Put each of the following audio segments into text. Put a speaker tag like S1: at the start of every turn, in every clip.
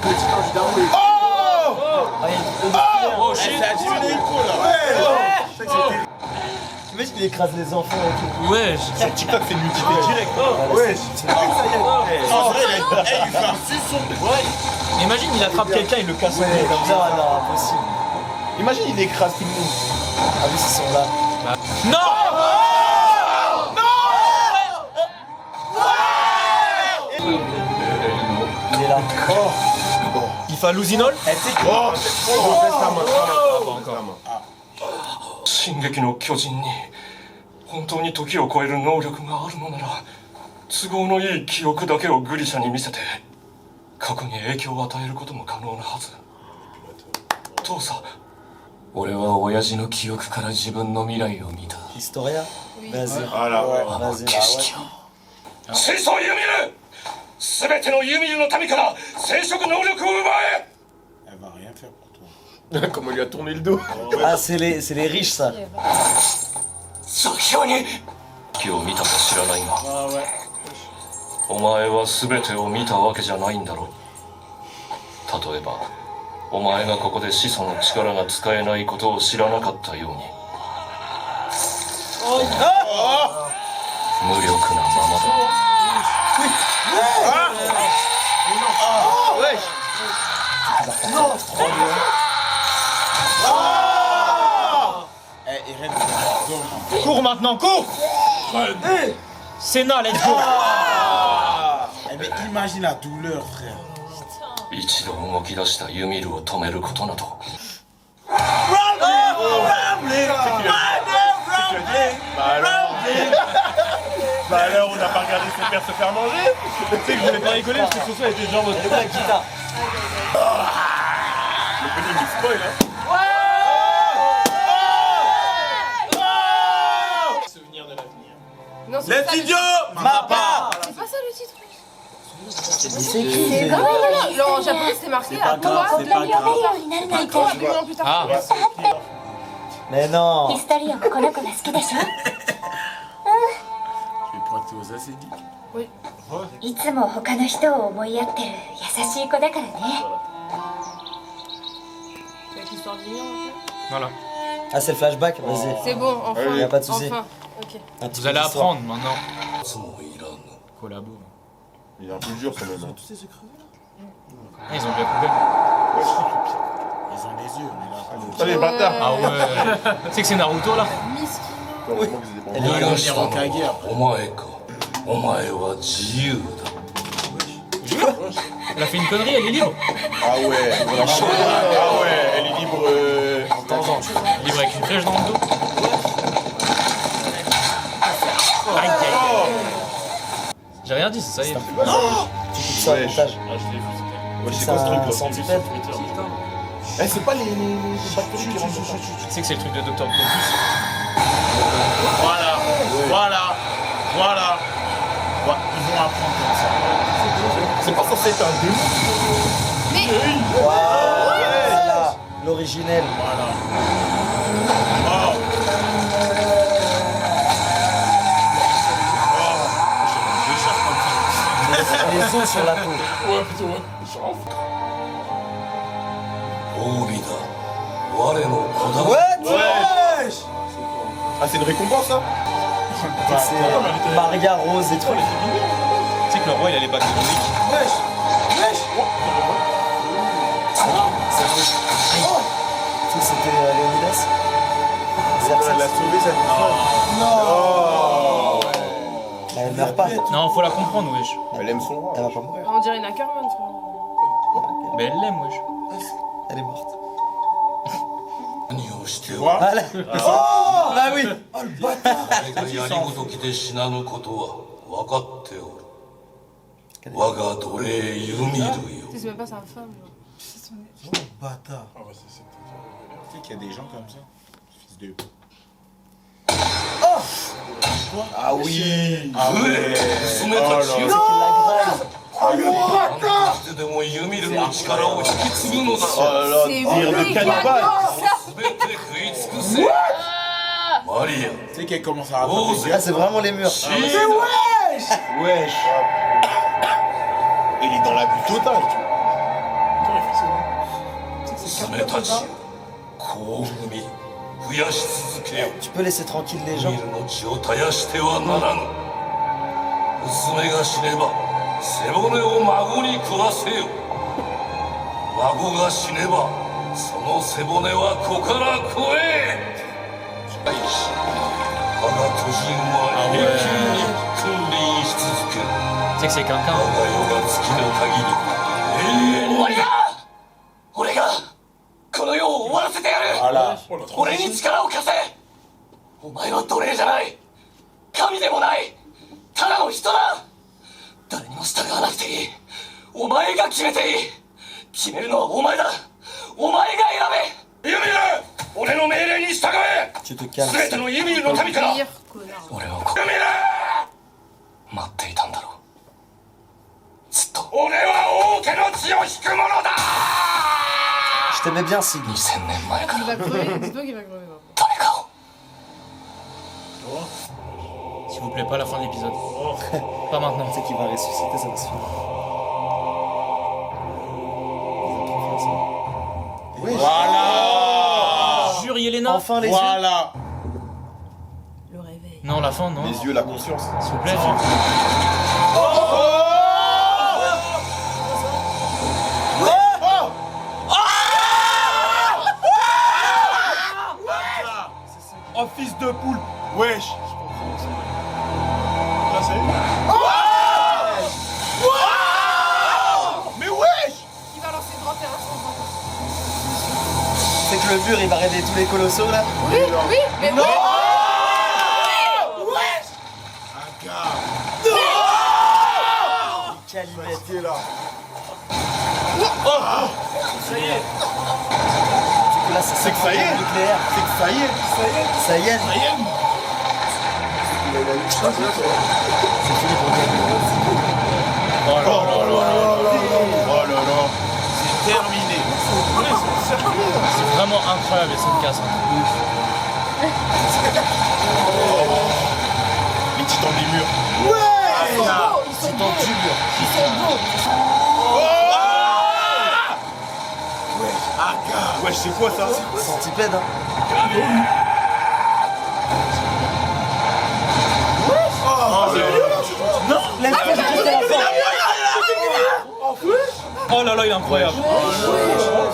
S1: avec le titan du Damo.
S2: Oh shit.
S1: Ça a diminué le coup là.
S3: Imagine il écrase les enfants et tout.
S2: Ouais.
S4: Sur TikTok, c'est nudité direct.
S3: Ouais.
S1: En vrai, il fait un suçon.
S2: Imagine, il attrape quelqu'un, il le casse.
S3: Ouais, comme ça, non, impossible.
S4: Imagine, il écrase tout le monde.
S3: Ah oui, ils sont là.
S2: Non.
S3: Il est là. Oh.
S2: Il fait un Lusinol.
S1: Oh, baisse ta main.
S2: Pas encore.
S5: 進撃の巨人に本当に時を超える能力があるのなら都合のいい記憶だけをグリシャに見せて過去に影響を与えることも可能なはず父さん俺は親父の記憶から自分の未来を見た
S3: Historia. Vas-y.
S1: Voilà, ouais.
S5: あの
S3: Vas-y.
S5: 景色を水槽ユミル全てのユミルの民から生殖能力を奪え
S1: Elle va rien faire pour toi.
S4: Comment il lui a tourné le dos.
S3: Ah, c'est les riches, ça.
S5: ザキオに今日見たか知らないが
S1: Ah ouais.
S5: お前は全てを見たわけじゃないんだろ例えばお前がここで始祖の力が使えないことを知らなかったように無力なままだ
S2: Cours maintenant, cours. Senna, let's go.
S1: Eh mais imagine la douleur, frère.
S5: 一度動き出したユミルを止めることなど
S4: Bah alors, on n'a pas regardé ses pères se faire manger. Tu sais que je voulais pas rigoler parce que ce soir, elle était genre... Le petit il spoil, hein.
S2: Souvenir de l'avenir.
S6: Non, c'est
S1: Les
S6: pas ça le
S1: idiots
S6: titre.
S1: Mappa.
S6: C'est pas ça le titre.
S3: C'est qui
S6: C'est
S3: c'est-
S6: non, en japonais c'était marqué à toi.
S1: C'est pas grave.
S6: あとはmillions plus tard.
S2: Ah.
S3: Mais non.
S7: ヒストリオンこの子が好きでしょ
S1: Je vais pointer aux acédiques.
S7: いつも他の人を思いやってる優しい子だからね
S6: Avec l'histoire du mien.
S2: Voilà.
S3: Ah, c'est le flashback, vas-y.
S6: C'est bon, enfin.
S3: Y a pas de souci.
S6: Enfin. Ok.
S3: Un petit
S2: Vous allez
S3: peu d'histoire.
S2: apprendre maintenant.
S5: いつもいらぬ
S2: Collabo.
S4: Il est un peu dur, ça même. Hein.
S2: Ah, ils ont bien coupé.
S1: Ils ont des yeux, on est là.
S4: Putain, les bâtards.
S2: Ah ouais. Tu sais que c'est Naruto là.
S4: Heureusement qu'ils étaient pas en
S3: Elle est
S5: 逃がしたの
S1: ロカゲや
S5: はお前かお前は自由だ
S2: Elle a fait une connerie, elle est libre.
S4: Ah ouais. Ah ouais, elle est libre.
S2: Libre avec une flèche dans le dos. Aïe, aïe, aïe. J'ai rien dit, c'est ça y est.
S3: Tu coupes ça au montage.
S4: Ouais, c'est
S3: Ça,
S4: quoi ce truc
S3: un
S4: là
S3: centipède.
S4: Eh, c'est pas les bactéries qui rentrent dedans.
S2: Tu sais que c'est le truc de Dr. Octopus.
S1: Voilà, voilà, voilà. Ouais, ils vont apprendre comme ça.
S4: C'est pas censé être un démon.
S3: Voilà. L'originel.
S1: Voilà. Oh.
S3: Les os sur la peau.
S4: Ouais, plutôt, ouais.
S5: 褒美だ我の子だ
S3: What?
S4: Ah, c'est une récompense, ça
S3: C'est Maria Rose et tout.
S2: Tu sais que le roi il a les bacs de Loïc.
S3: Tu sais, c'était Léonidas.
S4: Elle l'a sauvé, cette femme. Non.
S3: Elle meurt pas.
S2: Non, faut la comprendre, wesh.
S4: Elle aime son roi.
S3: Elle va pas mourir.
S6: On dirait une Ackerman, frère.
S2: Mais elle l'aime, wesh.
S3: Elle est morte.
S5: 何をしてお
S1: vois
S3: Allez. Oh, bah oui.
S5: 前がやりごときで死なぬことは分かっておる我が奴隷ユミルよ
S6: Tu sais, c'est même pas sa femme. Genre.
S1: Bâtard. Ah ouais, c'est tu sais qu'il y a des gens comme ça. Fils de.
S4: Ah oui. Ah
S5: 娘たちよ
S3: C'est qu'il la graille.
S5: 何としてでもユミルの力を引き継ぐのだ
S4: Oh là là,
S6: C'est
S4: dire
S6: vrai
S4: de
S6: qu'il y a
S4: cannibale.
S5: 全て食い尽くせマリア
S1: Tu sais qu'elle commence à
S5: Oh,
S1: rattraper.
S3: Ah, c'est vraiment les murs.
S5: Shit.
S4: Wesh. Il est dans l'abus total, tu vois.
S5: 娘たち幸運に増やし続けよ。
S3: Tu peux laisser tranquille les gens.
S5: 見るの血を絶やしてはならぬ。娘が死ねば背骨を孫に食わせよ。孫が死ねばその背骨は子から子へ。我が巨人は永久に君臨し続ける。
S2: Tu sais que c'est
S5: 我
S2: quelqu'un.
S5: が世が尽きる限り永遠に。終わりだ。俺がこの世を終わらせてやる。
S1: Voilà.
S5: 俺に力を貸せ。お前は奴隷じゃない。神でもない。ただの人だ。誰にも従わなくていい。お前が決めていい。決めるのはお前だ。お前が選べ。ユミル、俺の命令に従え。
S3: Tu te calmes.
S5: 全てのユミルの民から。
S6: Pire connard.
S5: 俺をユミル待っていたんだろう。ずっと。俺は王家の血を引く者だ。
S3: Je t'aimais bien, Sig.
S5: 2000年前か
S6: Il
S5: ら
S6: va crever, dis-toi qu'il va crever. Là.
S5: 誰かを。
S2: S'il vous plaît, pas la fin de l'épisode. Pas maintenant.
S3: Tu sais qu'il va ressusciter, ça va se finir. Oui.
S1: Voilà.
S2: Jure, Yelena.
S3: Enfin les yeux.
S1: Voilà.
S6: Le réveil.
S2: Non, la fin, non.
S1: Les yeux, la conscience.
S2: S'il vous plaît.
S4: Oh fils de poule. Wesh. Là c'est. Mais wesh.
S6: Il va lancer droite et un centre.
S3: C'est que le mur il va réveiller tous les colossaux là.
S6: Oui, oui, mais non.
S1: Un gars.
S3: Calimette.
S1: Qui est là.
S3: C'est que là c'est
S1: que ça y est.
S3: nucléaire.
S1: C'est que ça y est.
S3: Ça y est.
S1: Ça y est.
S3: C'est fini pour le
S1: Oh là là là là. Oh là là. C'est terminé.
S2: C'est vraiment incroyable, cette casse.
S1: Les titans des murs.
S6: Ils sont beaux, ils sont beaux. Ils sont beaux.
S1: Ah gars.
S4: Wesh c'est quoi ça?
S3: Centipède hein.
S2: Oh là là, il est incroyable.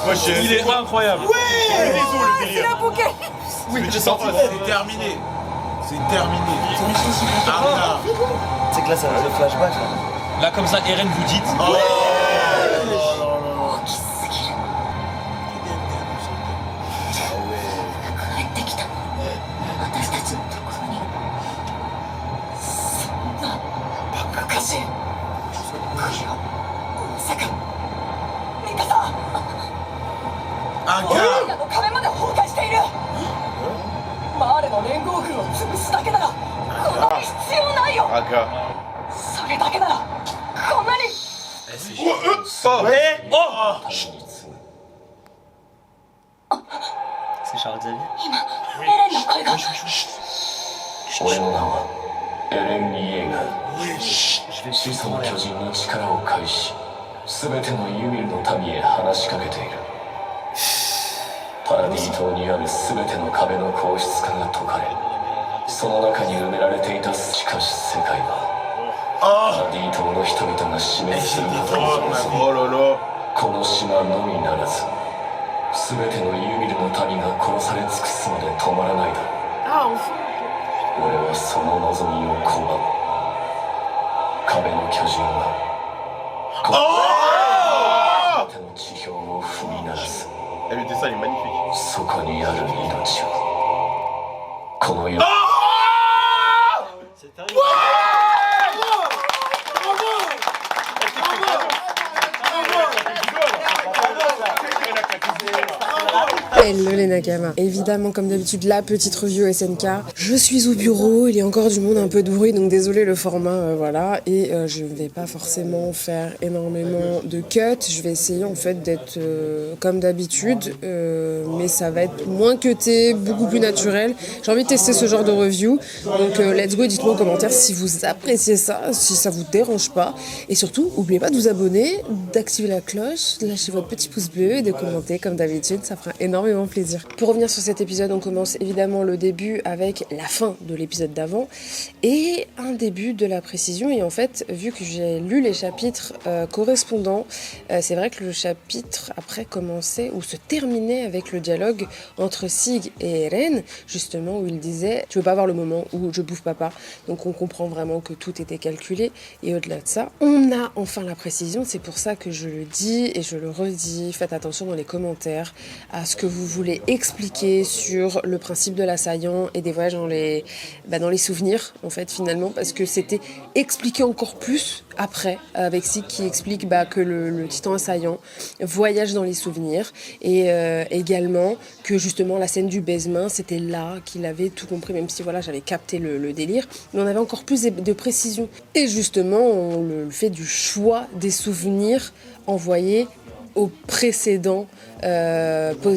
S4: Wesh
S2: Il est incroyable.
S4: C'est les os le délire.
S6: C'est la bouquet.
S1: Oui, c'est terminé. C'est terminé. Ah là.
S3: C'est que là ça va le flashback là.
S2: Là, comme ça, Eren, vous dites.
S7: 帰ってきた私たちのところにそんなバカしまさかミカサ
S1: Un
S7: オイ
S1: gars.
S7: ラの壁まで崩壊しているマーレの連合軍を潰すだけならこんなに必要ないよ
S1: Un gars.
S7: それだけならこんなに
S3: C'est Charles Xavier.
S7: エレンの声が
S5: 俺の名はエレン・イエーガー。始祖の巨人に力を返し全てのユミルの民へ話しかけている。パラディ島にある全ての壁の硬質化が解かれその中に埋められていた。しかし世界はパラディ島の人々が死滅することに
S1: Oh là là.
S5: この島のみならず全てのユミルの民が殺され尽くすまで止まらないだろう。
S6: Ah, enfin.
S5: 俺はその望みを拒む。壁の巨人は全ての地表を踏み鳴らす。
S4: Eh, le dessin il est magnifique.
S5: そこにある命をこの世
S3: C'est terrible.
S8: Hello les Nakama. Évidemment, comme d'habitude, la petite review SNK. Je suis au bureau, il y a encore du monde, un peu de bruit, donc désolé le format, voilà. Et je ne vais pas forcément faire énormément de cuts. Je vais essayer en fait d'être comme d'habitude, mais ça va être moins cuté, beaucoup plus naturel. J'ai envie de tester ce genre de review. Donc let's go, dites-moi en commentaire si vous appréciez ça, si ça vous dérange pas. Et surtout, n'oubliez pas de vous abonner, d'activer la cloche, de lâcher votre petit pouce bleu et de commenter comme d'habitude, ça fera énormément plaisir. Pour revenir sur cet épisode, on commence évidemment le début avec la fin de l'épisode d'avant et un début de la précision. Et en fait, vu que j'ai lu les chapitres correspondants, c'est vrai que le chapitre après commençait ou se terminait avec le dialogue entre Sig et Eren, justement où il disait « Tu veux pas voir le moment où je bouffe papa ?» Donc on comprend vraiment que tout était calculé. Et au-delà de ça, on a enfin la précision. C'est pour ça que je le dis et je le redis. Faites attention dans les commentaires à ce que vous voulez expliquer sur le principe de l'assaillant et des voyages dans les souvenirs, en fait, finalement, parce que c'était expliqué encore plus après, avec Sig qui explique que le titan assaillant voyage dans les souvenirs et également que justement la scène du baisement, c'était là qu'il avait tout compris, même si voilà, j'avais capté le délire, mais on avait encore plus de précision. Et justement, le fait du choix des souvenirs envoyés au précédent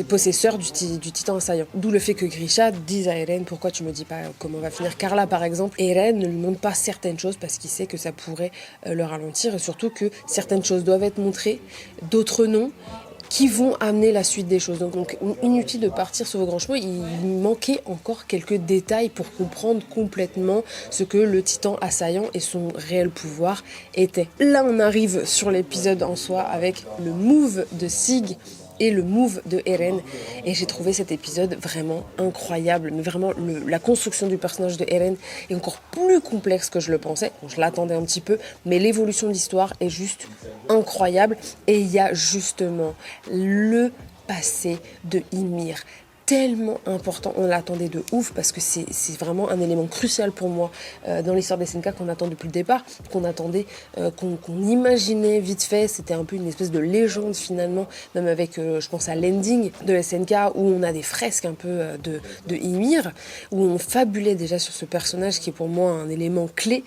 S8: possesseur du titan assaillant. D'où le fait que Grisha dise à Eren « Pourquoi tu me dis pas comment va finir Carla ?» par exemple. Eren ne lui montre pas certaines choses parce qu'il sait que ça pourrait le ralentir et surtout que certaines choses doivent être montrées, d'autres non, qui vont amener la suite des choses. Donc inutile de partir sur vos grands chemins, il manquait encore quelques détails pour comprendre complètement ce que le titan assaillant et son réel pouvoir étaient. Là on arrive sur l'épisode en soi avec le move de Sig et le move de Eren, et j'ai trouvé cet épisode vraiment incroyable. Vraiment, la construction du personnage de Eren est encore plus complexe que je le pensais. Bon, je l'attendais un petit peu, mais l'évolution de l'histoire est juste incroyable. Et il y a justement le passé de Ymir, tellement important, on l'attendait de ouf parce que c'est vraiment un élément crucial pour moi dans l'histoire des SNK qu'on attend depuis le départ, qu'on attendait, qu'on imaginait vite fait. C'était un peu une espèce de légende finalement, même avec, je pense à l'ending de SNK où on a des fresques un peu de Ymir, où on fabulait déjà sur ce personnage qui est pour moi un élément clé,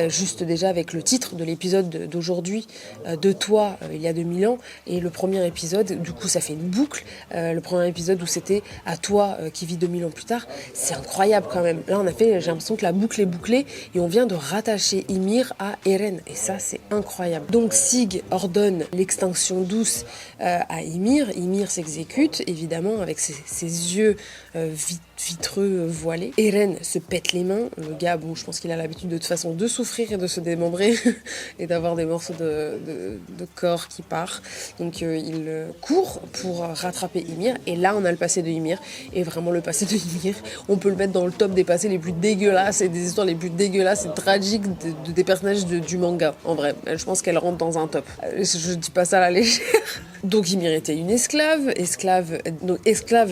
S8: juste déjà avec le titre de l'épisode d'aujourd'hui, de toi, il y a 2000 ans, et le premier épisode, du coup ça fait une boucle, le premier épisode où c'était à toi qui vit 2000 ans plus tard, c'est incroyable quand même. Là j'ai l'impression que la boucle est bouclée et on vient de rattacher Ymir à Eren et ça c'est incroyable. Donc Sig ordonne l'extinction douce à Ymir. Ymir s'exécute évidemment avec ses yeux vitreux voilés. Eren se pète les mains. Le gars, bon, je pense qu'il a l'habitude de toute façon de souffrir et de se démembrer et d'avoir des morceaux de corps qui partent. Donc il court pour rattraper Ymir et là on a le passé de Ymir et vraiment le passé de Ymir, on peut le mettre dans le top des passés les plus dégueulasses et des histoires les plus dégueulasses et tragiques des personnages du manga. En vrai, je pense qu'elle rentre dans un top. Je dis pas ça à la légère. Donc Ymir était une esclave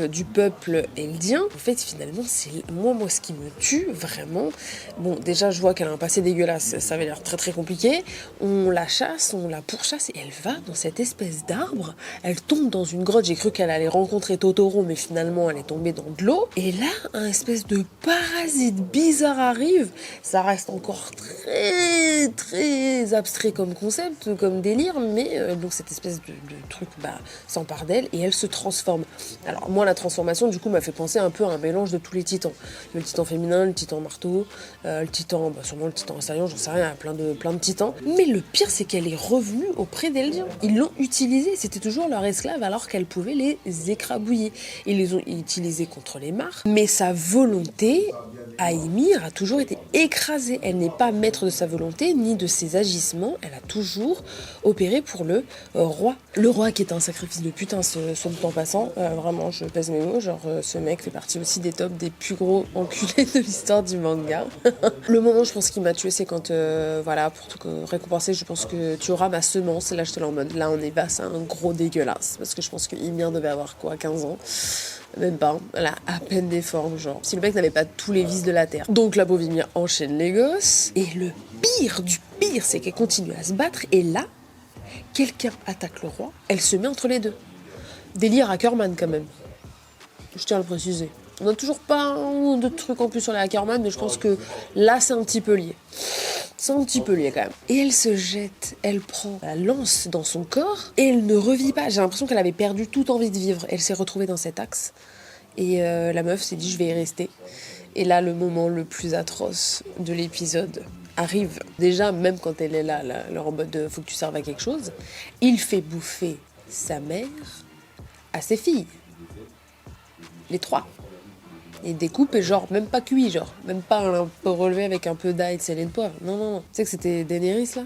S8: du peuple eldien. En fait, finalement, c'est moi ce qui me tue vraiment. Bon, déjà, je vois qu'elle a un passé dégueulasse. Ça avait l'air très très compliqué. On la chasse, on la pourchasse et elle va dans cette espèce d'arbre. Elle tombe dans une grotte. J'ai cru qu'elle allait rencontrer Totoro, mais finalement, elle est tombée dans de l'eau. Et là, un espèce de parasite bizarre arrive. Ça reste encore très très abstrait comme concept, comme délire, mais donc cette espèce de truc s'empare d'elle et elle se transforme. Alors moi la transformation du coup m'a fait penser un peu à un mélange de tous les titans. Le titan féminin, le titan marteau, le titan, sûrement le titan assaillant, j'en sais rien, plein de titans. Mais le pire c'est qu'elle est revenue auprès d'Eldiens. Ils l'ont utilisée, c'était toujours leur esclave alors qu'elle pouvait les écrabouiller. Ils les ont utilisés contre les mares, mais sa volonté à Ymir a toujours été écrasée. Elle n'est pas maître de sa volonté ni de ses agissements, elle a toujours opéré pour le roi. Le roi qui est un sacrifice de putain, ce temps passant, vraiment je pèse mes mots, genre ce mec fait partie aussi des tops des plus gros enculés de l'histoire du manga. Le moment je pense qui m'a tué c'est quand pour tout récompenser je pense que tu auras ma semence et là j'étais là en mode là on est bas, c'est un gros dégueulasse parce que je pense que Ymir devait avoir 15 ans. Même pas, elle a à peine des formes, genre. Si le mec n'avait pas tous les vices de la terre. Donc la pauvre Ymir enchaîne les gosses. Et le pire du pire, c'est qu'elle continue à se battre. Et là, quelqu'un attaque le roi. Elle se met entre les deux. Délire Ackerman quand même. Je tiens à le préciser. On n'a toujours pas un ou deux trucs en plus sur les Ackerman, mais je pense que là, c'est un petit peu lié. C'est un petit peu lié quand même. Et elle se jette, elle prend la lance dans son corps et elle ne revit pas. J'ai l'impression qu'elle avait perdu toute envie de vivre. Elle s'est retrouvée dans cet axe. Et la meuf s'est dit, je vais y rester. Et là, le moment le plus atroce de l'épisode arrive. Déjà, même quand elle est là en mode faut que tu serves à quelque chose, il fait bouffer sa mère à ses filles. Les 3. Et découpe et genre, même pas cuit, genre. Même pas un peu relevé avec un peu d'ail, de sel et de poivre. Non. Tu sais que c'était Daenerys, là ?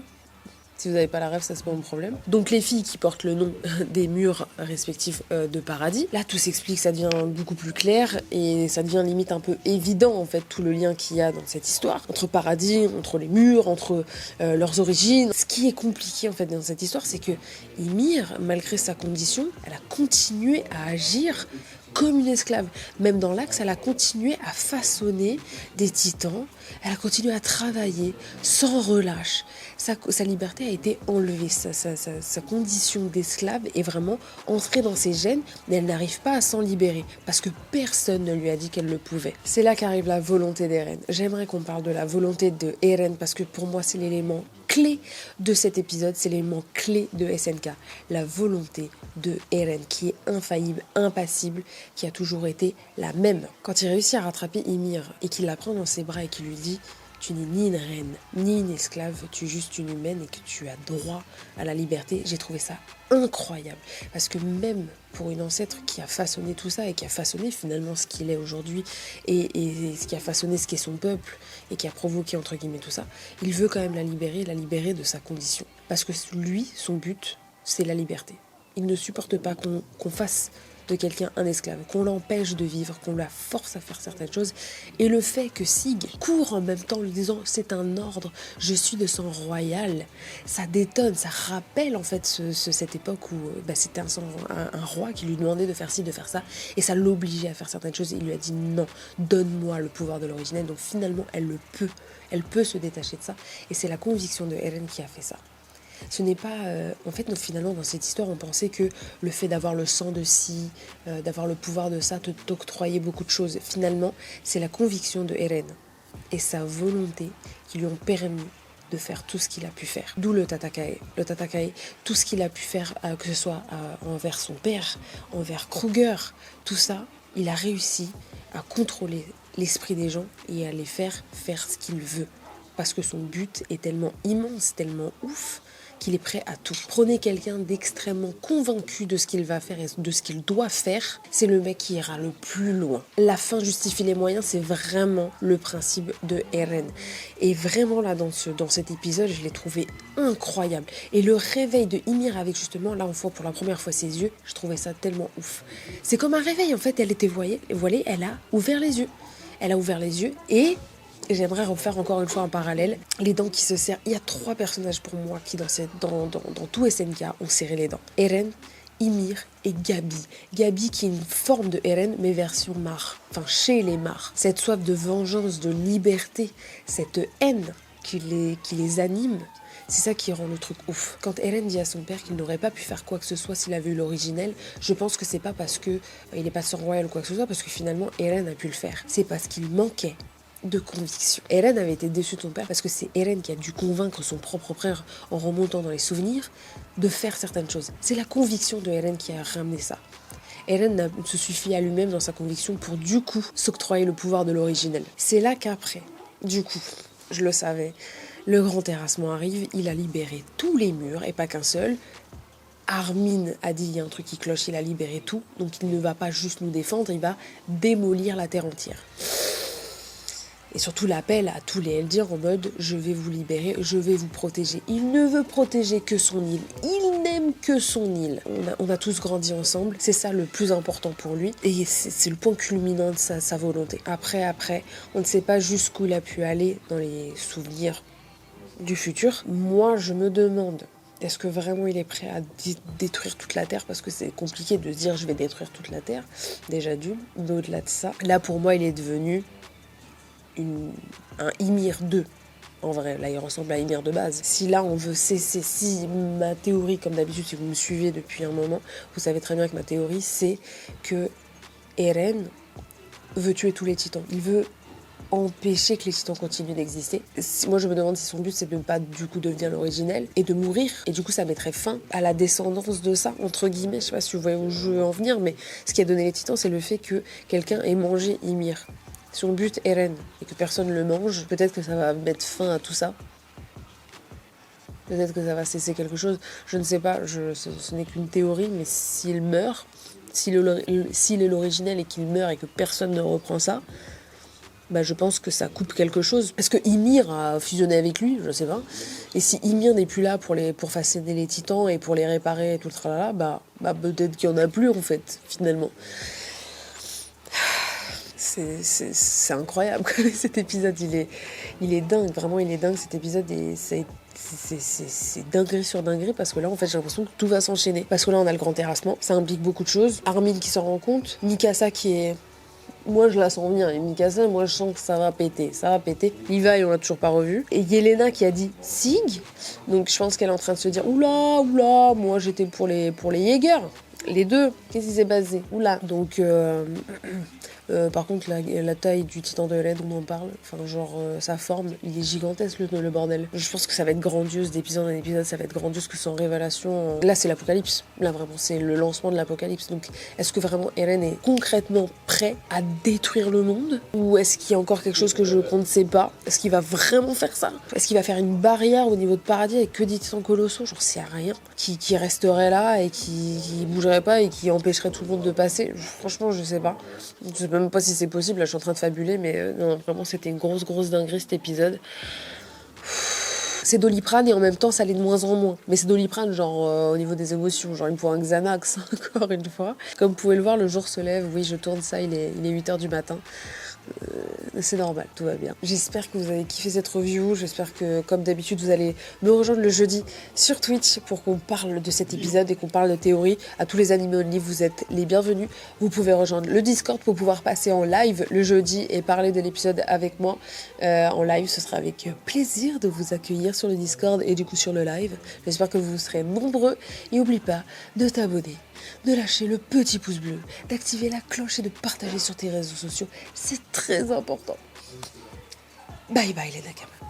S8: Si vous n'avez pas la rêve, ça c'est pas mon problème. Donc les filles qui portent le nom des murs respectifs de Paradis. Là, tout s'explique, ça devient beaucoup plus clair et ça devient limite un peu évident, en fait, tout le lien qu'il y a dans cette histoire. Entre Paradis, entre les murs, entre leurs origines. Ce qui est compliqué, en fait, dans cette histoire, c'est que Ymir, malgré sa condition, elle a continué à agir comme une esclave. Même dans l'axe, elle a continué à façonner des titans, elle a continué à travailler sans relâche. Sa liberté a été enlevée, sa condition d'esclave est vraiment entrée dans ses gènes, mais elle n'arrive pas à s'en libérer, parce que personne ne lui a dit qu'elle le pouvait. C'est là qu'arrive la volonté d'Eren. J'aimerais qu'on parle de la volonté de Eren, parce que pour moi, c'est l'élément clé de cet épisode, c'est l'élément clé de SNK. La volonté de Eren, qui est infaillible, impassible, qui a toujours été la même. Quand il réussit à rattraper Ymir et qu'il la prend dans ses bras et qu'il lui dit « Tu n'es ni une reine, ni une esclave, tu es juste une humaine et que tu as droit à la liberté », j'ai trouvé ça incroyable. Parce que même pour une ancêtre qui a façonné tout ça et qui a façonné finalement ce qu'il est aujourd'hui et ce qui a façonné ce qu'est son peuple et qui a provoqué entre guillemets tout ça, il veut quand même la libérer de sa condition. Parce que lui, son but, c'est la liberté. Il ne supporte pas qu'on fasse de quelqu'un un esclave, qu'on l'empêche de vivre, qu'on la force à faire certaines choses. Et le fait que Sig court en même temps en lui disant c'est un ordre, je suis de sang royal, ça détonne, ça rappelle en fait cette époque où c'était un roi qui lui demandait de faire ci, de faire ça, et ça l'obligeait à faire certaines choses. Et il lui a dit non, donne-moi le pouvoir de l'originel. Donc finalement elle peut se détacher de ça, et c'est la conviction de Eren qui a fait ça. Ce n'est pas... en fait, finalement, dans cette histoire, on pensait que le fait d'avoir le sang de ci, d'avoir le pouvoir de ça, t'octroyait beaucoup de choses. Finalement, c'est la conviction de Eren et sa volonté qui lui ont permis de faire tout ce qu'il a pu faire. D'où le Tatakae. Le Tatakae, tout ce qu'il a pu faire, que ce soit envers son père, envers Kruger, tout ça, il a réussi à contrôler l'esprit des gens et à les faire ce qu'il veut. Parce que son but est tellement immense, tellement ouf, qu'il est prêt à tout. Prenez quelqu'un d'extrêmement convaincu de ce qu'il va faire et de ce qu'il doit faire, c'est le mec qui ira le plus loin. La fin justifie les moyens, c'est vraiment le principe de Eren. Et vraiment là, dans cet épisode, je l'ai trouvé incroyable. Et le réveil de Ymir avec justement, là on voit pour la première fois ses yeux, je trouvais ça tellement ouf. C'est comme un réveil en fait, elle était voilée, elle a ouvert les yeux. Elle a ouvert les yeux et... j'aimerais refaire encore une fois un parallèle. Les dents qui se serrent. Il y a 3 personnages pour moi qui, dans tout SNK, ont serré les dents. Eren, Ymir et Gabi. Gabi qui est une forme de Eren, mais version Mar. Enfin, chez les Mar. Cette soif de vengeance, de liberté, cette haine qui les anime, c'est ça qui rend le truc ouf. Quand Eren dit à son père qu'il n'aurait pas pu faire quoi que ce soit s'il avait eu l'originel, je pense que c'est pas parce que il n'est pas sang royal ou quoi que ce soit, parce que finalement Eren a pu le faire. C'est parce qu'il manquait de conviction. Eren avait été déçu de son père parce que c'est Eren qui a dû convaincre son propre frère en remontant dans les souvenirs de faire certaines choses. C'est la conviction de Eren qui a ramené ça. Eren se suffit à lui-même dans sa conviction pour du coup s'octroyer le pouvoir de l'originel. C'est là qu'après, du coup, je le savais, le grand terrassement arrive, il a libéré tous les murs et pas qu'un seul. Armin a dit il y a un truc qui cloche, il a libéré tout, donc il ne va pas juste nous défendre, il va démolir la terre entière. Et surtout l'appel à tous les Eldirs en mode « je vais vous libérer, je vais vous protéger ». Il ne veut protéger que son île, il n'aime que son île. On a tous grandi ensemble, c'est ça le plus important pour lui. Et c'est le point culminant de sa volonté. Après, on ne sait pas jusqu'où il a pu aller dans les souvenirs du futur. Moi, je me demande, est-ce que vraiment il est prêt à détruire toute la Terre? Parce que c'est compliqué de se dire « je vais détruire toute la Terre », déjà d'une. Mais au-delà de ça, là pour moi, il est devenu... un Ymir 2. En vrai, là, il ressemble à Ymir de base. Si là, on veut cesser, si ma théorie, comme d'habitude, si vous me suivez depuis un moment, vous savez très bien que ma théorie, c'est que Eren veut tuer tous les titans. Il veut empêcher que les titans continuent d'exister. Moi je me demande si son but c'est de ne pas du coup devenir l'originel et de mourir, et du coup ça mettrait fin à la descendance de ça, entre guillemets. Je sais pas si vous voyez où je veux en venir, mais ce qui a donné les titans c'est le fait que quelqu'un ait mangé Ymir. Son but Eren, et que personne ne le mange, peut-être que ça va mettre fin à tout ça. Peut-être que ça va cesser quelque chose, je ne sais pas, ce n'est qu'une théorie, mais s'il meurt, s'il est l'originel et qu'il meurt et que personne ne reprend ça, bah je pense que ça coupe quelque chose. Parce que Ymir a fusionné avec lui, je sais pas. Et si Ymir n'est plus là pour façonner les titans et pour les réparer et tout le tralala, bah peut-être qu'il y en a plus en fait, finalement. C'est incroyable, cet épisode, il est dingue, vraiment il est dingue cet épisode, et c'est dinguerie sur dinguerie, parce que là en fait j'ai l'impression que tout va s'enchaîner. Parce que là on a le grand terrassement, ça implique beaucoup de choses. Armin qui s'en rend compte, Mikasa qui est... Moi je la sens venir, et Mikasa, moi je sens que ça va péter. Levi on l'a toujours pas revu. Et Yelena qui a dit Sig, donc je pense qu'elle est en train de se dire oula, moi j'étais pour les Jaeger. Les deux, qu'est-ce qui s'est passé? Oula. Donc, par contre, la taille du titan de LED, on en parle. Enfin, genre, sa forme, il est gigantesque, le bordel. Je pense que ça va être grandiose, d'épisode en épisode, ça va être grandiose, que sans révélation. Là, c'est l'apocalypse. Là, vraiment, c'est le lancement de l'apocalypse. Donc, est-ce que vraiment Eren est concrètement prêt à détruire le monde? Ou est-ce qu'il y a encore quelque chose que je ne sais pas? Est-ce qu'il va vraiment faire ça? Est-ce qu'il va faire une barrière au niveau de paradis avec que des titans colossaux? J'en sais rien. Qui resterait là et qui bougerait pas et qui empêcherait tout le monde de passer? Franchement, je sais pas. Je sais même pas si c'est possible. Là, je suis en train de fabuler, mais non, vraiment, c'était une grosse dinguerie cet épisode. C'est Doliprane et en même temps, ça allait de moins en moins. Mais c'est Doliprane, genre, au niveau des émotions. Genre, il me faut un Xanax, encore une fois. Comme vous pouvez le voir, le jour se lève. Oui, je tourne ça, il est 8h du matin. C'est normal, tout va bien. J'espère que vous avez kiffé cette review. J'espère que, comme d'habitude, vous allez me rejoindre le jeudi sur Twitch pour qu'on parle de cet épisode et qu'on parle de théorie. À tous les animés only, vous êtes les bienvenus. Vous pouvez rejoindre le Discord pour pouvoir passer en live le jeudi et parler de l'épisode avec moi. En live, ce sera avec plaisir de vous accueillir sur le Discord et du coup sur le live. J'espère que vous serez nombreux. Et n'oublie pas de t'abonner, de lâcher le petit pouce bleu, d'activer la cloche et de partager sur tes réseaux sociaux. C'est très important. Bye bye les Nakamas.